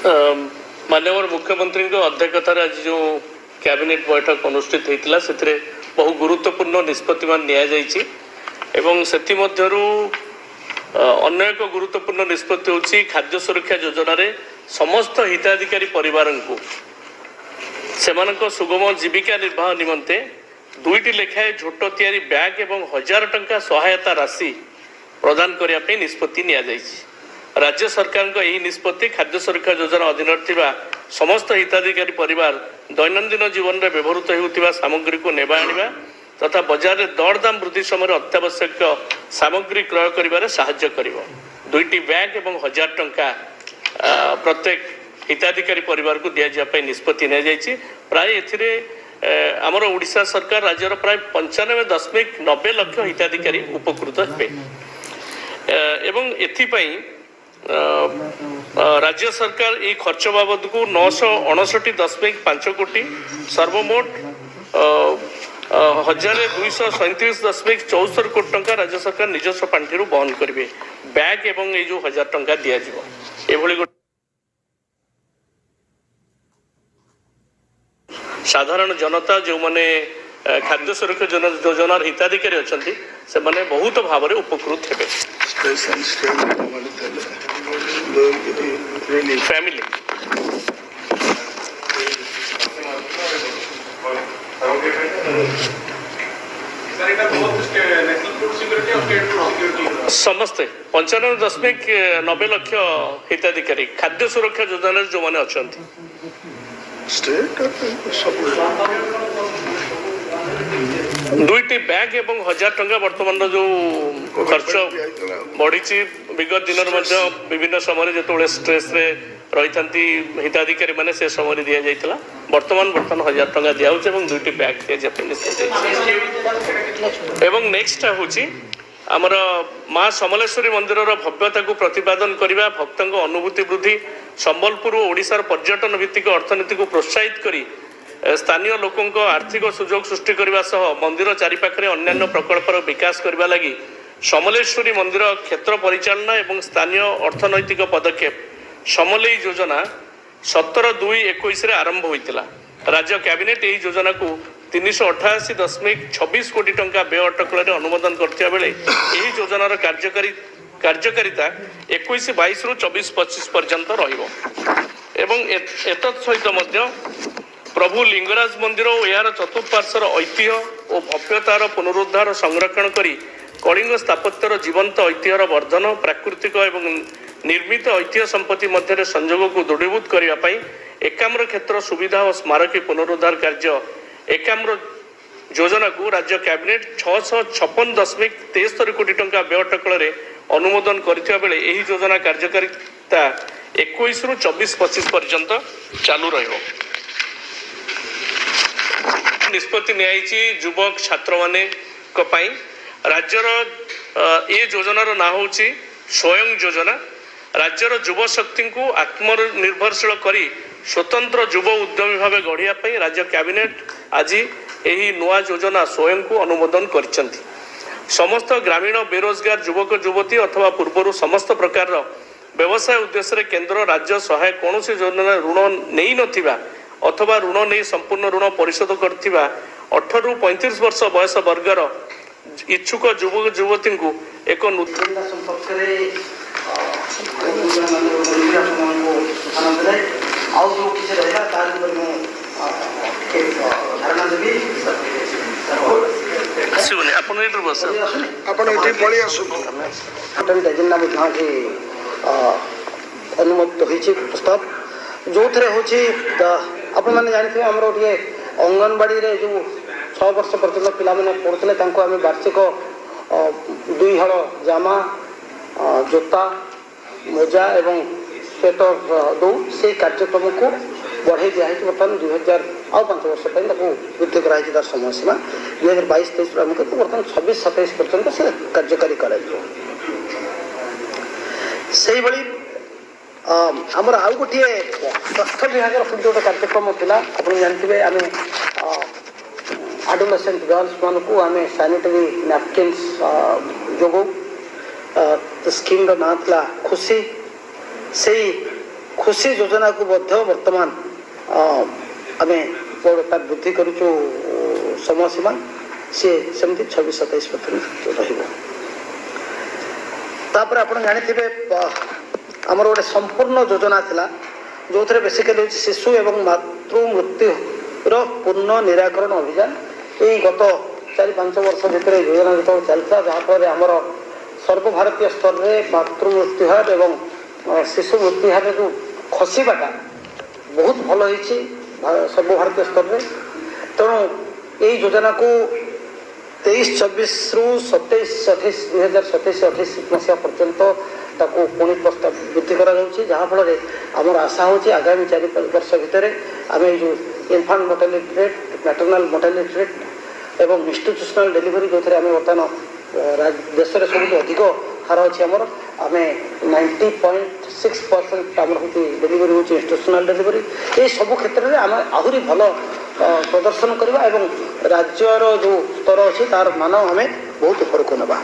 माननीय मुख्यमंत्री अध्यक्षतार आज जो कैबिनेट बैठक अनुष्ठित होता से बहु गुरुत्वपूर्ण निष्पत्ति मान अन्य एक गुरुत्वपूर्ण निष्पत्ति होची खाद्य सुरक्षा योजना रे समस्त हिताधिकारी परिवार को सेमानक सुगम जीविका निर्वाह निमंते 2टी लेखाएं झोट तैयारी बैग एवं 1000 टंका सहायता राशि प्रदान करने निष्पत्ति निया जायछि। राज्य सरकार को यही निष्पत्ति खाद्य सुरक्षा योजना अधीन थिबा समस्त हिताधिकारी परिवार दैनंदिन जीवन में व्यवहृत होउथिबा सामग्री को नेबा आनिबा तथा बजार में दरदाम वृद्धि समय अत्यावश्यक सामग्री क्रय करिबारे सहायता करिवो। 2टी बैग एवं 1000 टंका प्रत्येक हिताधिकारी परिवार को दिया जाय निष्पत्ति निया जायछि। प्राय एथिरे आमर ओडिशा सरकार राज्यर प्राय 95.90 लाख हिताधिकारी उपकृत हेबे एवं एथिपई राज्य सरकार ये खर्च बाबद को 959.5 कोटी सर्वमोट 1237.74 कोटी टंका राज्य सरकार निजस्व पांठि बहन करेंगे। बैग एवं ये जो 1000 टंका दि जाए साधारण जनता जो माने खाद्य सुरक्षा योजना हिताधिकारी अच्छा से माने बहुत भाव में उपकृत हेबे। फैमिली समस्ते 95.90 लाख हिताधिकारी खाद्य सुरक्षा योजना जो मैंने अच्छा दुईटी बैग एवं 1000 टंका वर्तमान जो खर्च बढ़ी विगत दिन विभिन्न समय जो स्ट्रेस रे रही हिताधिकारी मैंने से समय दि जाता वर्तमान 1000 टंका दिखाई और 2टी बैग एवं नेक्स्ट हूँ आमर माँ समलेश्वरी मंदिर भव्यता को प्रतिपादन करने भक्तों अनुभूति वृद्धि संबलपुर और ओडिशार पर्यटन भित्तिक अर्थनीति को प्रोत्साहित करी स्थानीय लोकों आर्थिक सुजोग सृष्टि करने सह मंदिर चारिपाखे अन्य प्रकल्पर विकास करने लगी समलेश्वरी मंदिर क्षेत्र परिचालना एवं स्थानीय अर्थनैतिक पदक्षेप समलेई योजना 17/2/21 आरंभ होता। राज्य कैबिनेट यही योजना को 388.26 कोटी टंका व्यय अटकल अनुमोदन करथिबा बेले यही योजनार कार्यकारिता 21-22 रु 24-25 पर्यंत रहिबो एवं एतत् सहित मध्य प्रभु लिंगराज मंदिर और यार चतुर्पार्श्वर ऐतिह्य और भव्यतार पुनरुद्धार संरक्षण करी कलिंग स्थापत्यर जीवंत ऐतिह्यर वर्धन प्राकृतिक एवं निर्मित ऐतिह्य संपत्ति मध्य संयोग को दृढ़ीभूत करने एकाम्र क्षेत्र सुविधा और स्मारकी पुनरुद्धार कार्य एकाम्र योजना को राज्य कैबिनेट 656.73 कोटी टंका व्यय अटकल अनुमोदन करथिबा बेले एही योजना कार्यकारिता 21 रु 24-25 पर्यंत चालू रहिबो। निष्पत्ति नियायछि युवक छात्र माने राज्यर ये योजनार ना होछि स्वयं योजना। राज्यर युव शक्ति को आत्मनिर्भरशील करी स्वतंत्र युव उद्यमी भाव गढ़िया राज्य कैबिनेट आज यही नुआ योजना स्वयं को अनुमोदन करिसेंति। समस्त ग्रामीण बेरोजगार युवक युवती अथवा पूर्वर समस्त प्रकार व्यवसाय उद्देश्य केंद्र राज्य सहाय कौन योजना ऋण नहीं नथिबा अथवा ऋण नहीं संपूर्ण ऋण परिशोध करथिबा 18 रु 35 वर्ष बयस वर्गर इच्छुक युवक युवती को एक नूतन अनुमोदित होती प्रस्ताव जो थे हूँ आप जानते हैं आम गोटे अंगनवाड़ी जो 6 वर्ष पर्यटन पिला पढ़ुते आम वार्षिक 2 हल जामा जोता मोजा एवं स्वेटर दौ से कार्यक्रम को बढ़ाई दिखाई बर्तमान 2005 वर्ष वृद्धि कराई तार समय सीमा 2022-23 आरम्भ कर बर्तमान 26-27 पर्यंत से कार्यकारी कर आमर आउ गोटे स्वास्थ्य विभाग गोटे कार्यक्रम था आप जानते आम आडोलेसेंट गर्ल्स मान को आम सानिटरी नैपकिन्स जोगो स्कीम ना खुशी से खुशी योजना को वर्तमान आम तार वृद्धि करुचु समय सीमा सी सेमती 26-27 रपर आप जाथे आमर गोटे संपूर्ण योजना थिला जो थे बेसिकली शिशु एवं मातृ मृत्युर पूर्ण निराकरण अभियान यही गत 4-5 वर्ष भितर योजना जो चलता जहाँफल आमर सर्वभारतीय स्तर में मातृ मृत्यु हार एवं शिशु मृत्यु हार जो खसवाटा बहुत भल होती सर्वभारतीय स्तर में तेणु यही योजना को 23-24 रु 2027-28 मसीहा पर्यंत ताको पुणी प्रस्ताव वृद्धि करा जहाँफल आमर आशा होची आगामी 4 वर्ष भितर आम जो infant mortality rate maternal mortality rate एवं इंस्टीट्यूशनल डेलीवरी जो आम बर्तमान देश में सब अधिक हार अच्छी आम 90.6% आम हूँ डेलीवरी हूँ इंस्टीट्यूशनल डेलीवरी ये सब क्षेत्र में आम आहरी भल प्रदर्शन करवा एवं राज्यर जो स्तर अच्छी तार मान आम बहुत ऊपर को नवा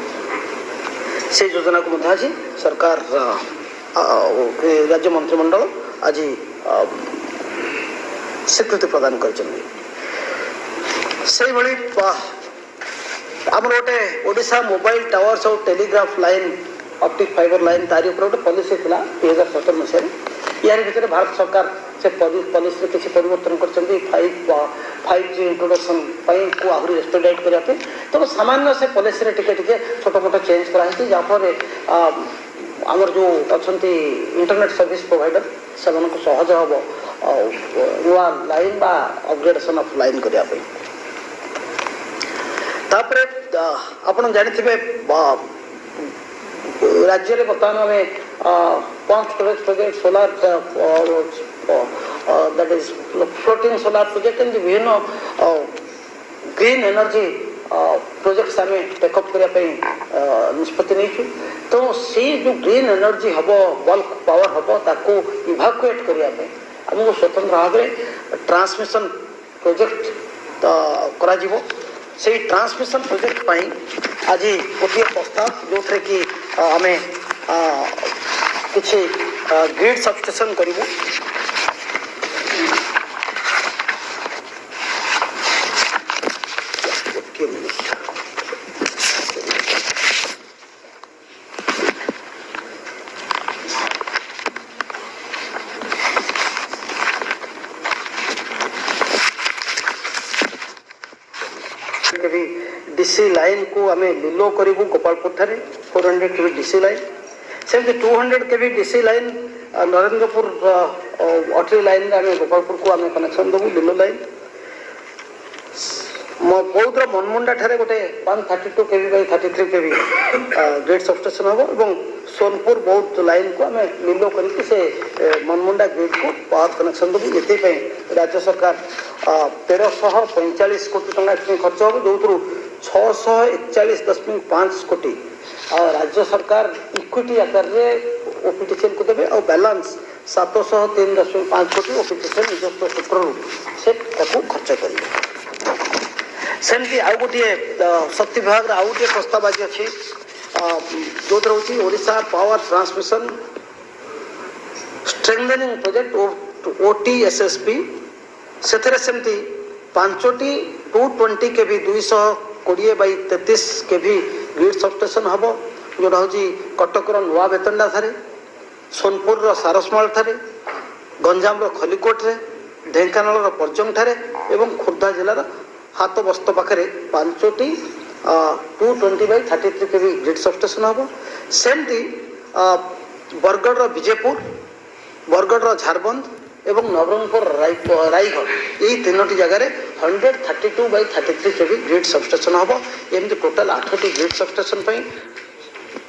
से योजना को आज सरकार राज्य मंत्रिमंडल आज स्वीकृति प्रदान कर गोटे ओडिशा मोबाइल टावर्स और telegraph line optic fibre line तारी गोटे पॉलिसी थी 2017 मसीह यार भितर भारत सरकार से पॉलिसी किसी परिवर्तन कर 5G इंट्रोडक्शन को आहरी एक्सपेडाइट करने तो सामान्य से पॉलिसी टिके छोट मोट चेंज कराई जहाँफल आमर जो अच्छा इंटरनेट सर्विस प्रोवाइडर से सहज हम नुआ लाइन बा अपग्रेडेशन ऑफ लाइन करने तापरे आपण जानिथिबे राज्य में बर्तमान आम pump storage project solar that is floating solar project and विभिन्न ग्रीन एनर्जी प्रोजेक्ट्स आम टेकअप करने निष्पत्ति नहीं तो सी जो ग्रीन एनर्जी हम बल्क पावर हम ताको इभाकुएट करने आमको स्वतंत्र भाव में ट्रांसमिशन प्रोजेक्ट करा से ट्रांसमिशन प्रोजेक्ट पाई आज गोटे प्रस्ताव जो थे कि आम किसी ग्रिड सबस्टेशन करूँ डीसी लाइन को आम लीलो करूँ गोपालपुर ठारे 400 kV डीसी लाइन सेमती 200 kV DC line Narendrapur Atri line आम गोपालपुर को आम कनेक्शन देवु लीलो लाइन बौद्र मनमुंडा ठारे गोटे 132 kV by 33 kV grid substation हम और सोनपुर बौद्ध लाइन को आम लीलो करके से मनमुंडा ग्रिड को पावर कनेक्शन देवु ये राज्य सरकार 1345 कोटी टंका खर्च हो जो 641.5 कोटी राज्य सरकार इक्विटी आकार ओपीटीसीएल को देवे और बैलेंस 703.5 कोटी ओपीटीसीएल निजस्व सूत्र से खर्च करेंगे सेमती आउ गोटे शक्ति विभाग आउ गोटे प्रस्ताव आज अच्छी जो रोचे Odisha power transmission strengthening project OTSSP से सेमती 5टी 220 kV 220 by 33 kV grid substation हम जोटा हूँ कटकर नुआ बेतंडा थे सोनपुर सारसमाल थे गंजाम खलिकोट ढेंकानाल परजंग ठारे एवं खोर्धा जिलार हाथ बस्त पाखे 5टी 220 by 33 kV ग्रिड सबस्टेशन हम सेमती बरगढ़ विजयपुर बरगढ़ झारबंद एवं नवरंगपुर रायगढ़ यही 3टी जगार 132 by 33 kV ग्रिड सबस्टेशन हम एमती टोटाल 8टी ग्रिड सबस्टेशन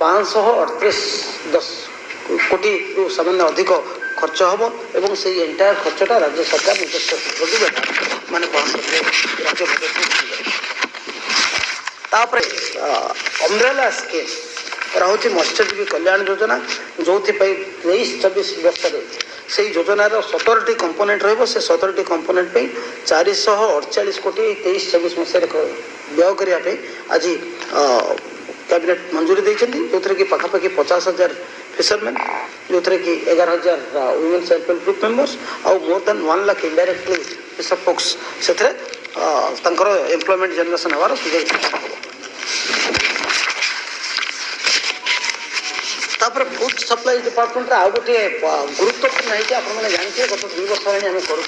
538 कोटी सामान्य अधिक खर्च हम एवं से एंटायर खर्चटा राज्य सरकार निजस्व सूत्र माने राज्य बजेट अम्ब्रेला स्कीम रही मत्स्यजीवी कल्याण योजना जो 23-24 वर्ष से योजनार 17टी कंपोनेंट रही से 17टी कंपोनेंट 448 कोटी 23-24 मसीह व्यय करने आज कैबिनेट मंजूरी देती जो थे कि पाखापाखि 50,000 फिशरमैन जो थे कि 11,000 women self help group members और more than 1 lakh indirectly fisher folks से एम्प्लॉयमेंट जनरेशन हमारा सुजोग तापर फूड सप्लाई डिपार्टमेंट आउ गोटे गुरुत्वपूर्ण है कि आपने जानते गत 2 वर्ष हेल्ला आम करूँ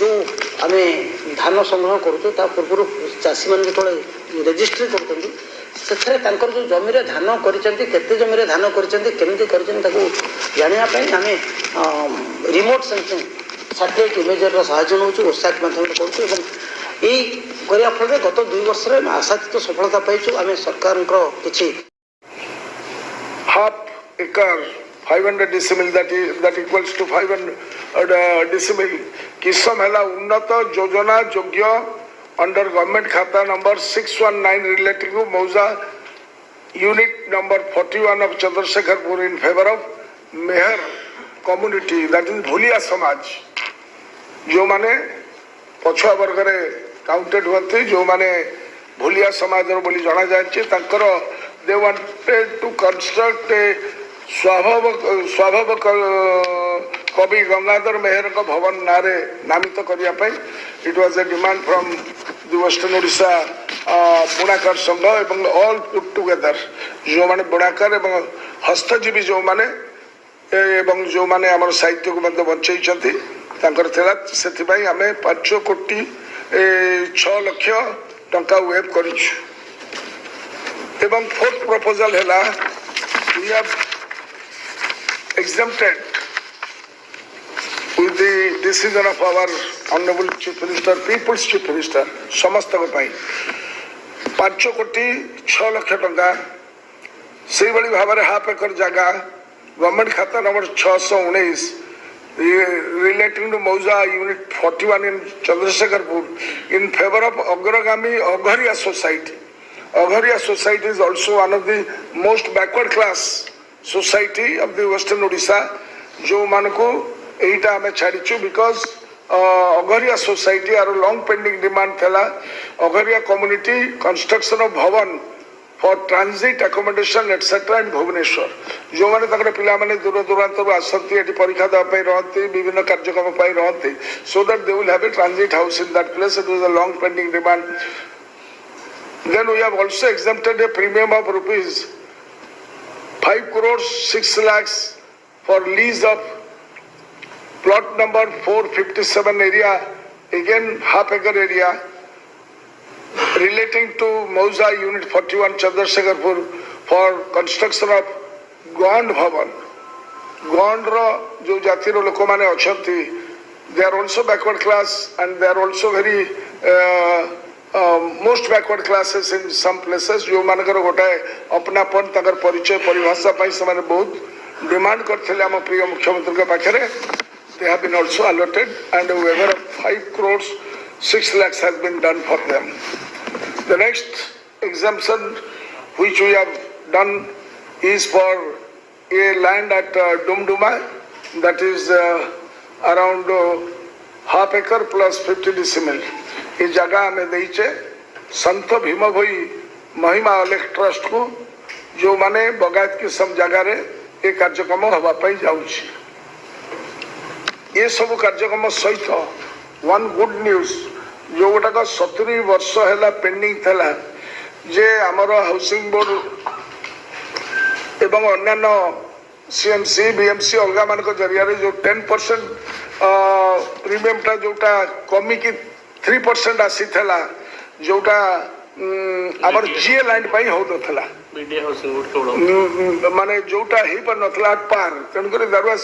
जो आम धान संग्रह करूँ पूर्व चाषी मैंने जो रेजिस्ट्री कर जो जमी धान कर जमी धान करमती करने आम रिमोट सेंसिंग सैटेलाइट इमेजर साहय नौ ओसाक मध्यम करूँ फल गत 2 वर्ष आशातीत सफलता पाइचु आम सरकार किसी half acre 500 decibel that equals to 500 decibel किसम है उन्नत योजना योग्य अंडर गवर्नमेंट खाता number 619 relating to mouza unit number 41 of Chandrasekharpur in favour of Meher community that is Bhulia samaj जो माने पछुआ वर्ग रे काउंटेड होती जो माने भूलिया समाज बोली जाना जाए तांकर they wanted to construct a स्वाभाविक कवि गंगाधर मेहर का भवन नारे नामित करने it was a demand from the Western Odisha Bunakar Sangh एवं ऑल पुट टुगेदर जो माने बुणाकर एवं हस्तजीवी जो माने एवं जो माने हमर साहित्य को मध्य बंचैछंती तांकर थिला सेथिबाई हमें 5 कोटी 6 लाख टंका वेब करिछु एवं फोर्थ प्रपोजल है we have exempted with the decision of our honorable chief minister people's chief minister समस्त को पाई 5 कोटी 6 लाख टंका से बड़ी भाव में हाफ एकर जगह गवर्नमेंट खाता number 619 relating to Mauza unit 41 in Chandrasekharpur in favor of Agragami Agharia society. Agharia society is also one of the most backward class society of the western Odisha जो मानको एटा हमें छाड़ीचु because Agharia society आरो long pending demand थला Agharia community construction of भवन for transit accommodation etc in Bhubaneswar जो माने तकरे पिला माने दूर दूरांतर आसंती एटी परीक्षा दा पई रहंती विभिन्न कार्यक्रम पई रहंती so that they will have a transit house in that place. It was a long pending demand. Then we have also exempted a premium of rupees 5 crores 6 lakhs for lease of plot number 457 area, again half acre area, relating to Mauza unit 41 Chandrasekharpur for construction of Gond Bhavan. Gond ro jo jati ro loko mane achanti, they are also backward class and they are also very most backward classes in some places जो मानकर गोटाए अपनापन तकर परिचय परिभाषा पाई समाने बहुत demand करथिले हम प्रिय मुख्यमंत्री के पाखरे they have been also allotted and a waiver of 5 crores 6 lakhs has been done for them. The next exemption which we have done is for a land at Dumduma that is around half acre plus 50 decibel. ये जगह हमें देचे संत भीम भई महिमा Alekh trust को जो माने बगायत की सब जगह रे एक कार्यक्रम हवा पाई जाउछि ये सब कार्यक्रम सहित वन गुड न्यूज जो गोटा का 70 वर्ष हैला पेंडिंग थला जे हमर हाउसिंग बोर्ड एवं अन्य सीएमसी बीएमसी अलगा मान को जरिया रे जो 10% प्रीमियम टा जोटा कमी की 3% आसी थला जोटा हमर जीए लैंड पाई हो दथला मीडिया हाउसिंग बोर्ड केवल माने जोटा ही पर नथला पार तन करे there was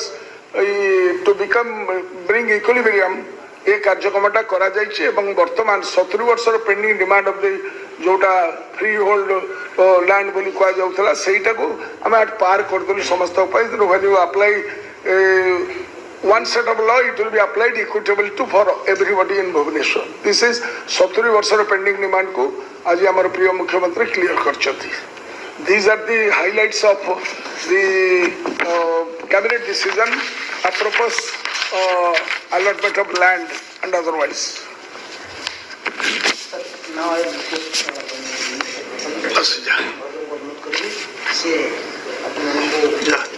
to become bring equilibrium ए कार्यक्रमटा करा जायछि एवं वर्तमान 70 वर्षर पेंडिंग डिमांड ऑफ द जोटा फ्री होल्ड लैंड बोली कहा जाउथला सेटा को हम एट पार कर दलु समस्त उपाय when you apply one set of law, it will be applied equitable to for everybody in Bhubaneswar. This is 70 वर्षर पेंडिंग डिमांड को आज हमारे प्रिय मुख्यमंत्री क्लियर करछथि. These are the highlights of the cabinet decision apropos allotment of land and otherwise. Now I request ଯା